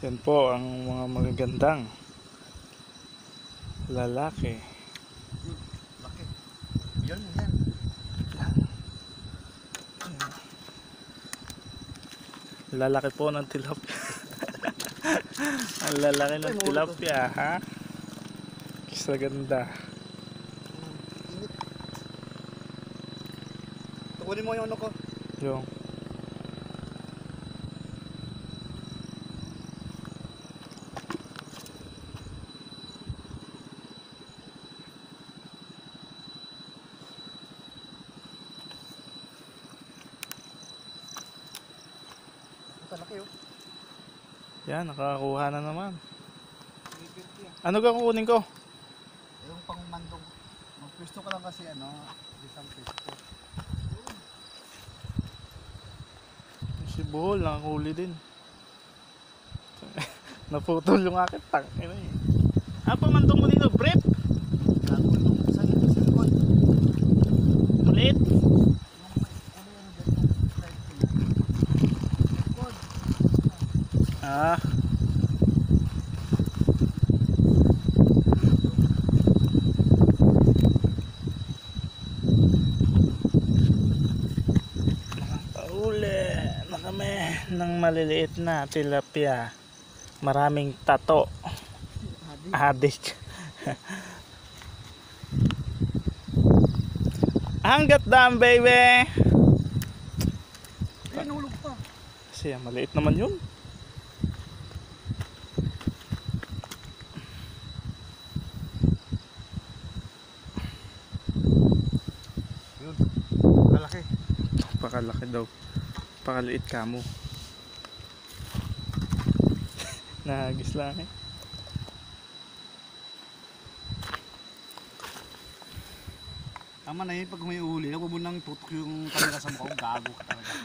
Yan po ang mga magagandang lalaki. Laki. Yan, yan. Lalaki po ng tilapia. Ang lalaki ng tilapia, ha? Sa ganda. Init. Tukunin mo yung ano ko. Yung Laki oh. yan, nakakuha na naman. Ano ka kukunin ko? Yung pangmandong. Magpwesto ko lang kasi ano, isang pwesto. Si Buhol, nakahuli din. Naputol yung akin, tangina eh. Pamandong mo dito, Brep? Nagulong sa silikon. Ulit. Ah. Nakahuli na kami ng maliliit na tilapia. Maraming tato. Adik. Hanggat dam, baby. Ay, nahulog pa. Kasi maliit naman yun. Yun. Kalaki. Pakalaki daw. Pakaliit ka mo. Nahagis lang eh. Tama na yun pag may uhuli. Huwag mo nang tutok yung kamera sa mukha. Gago ka talaga.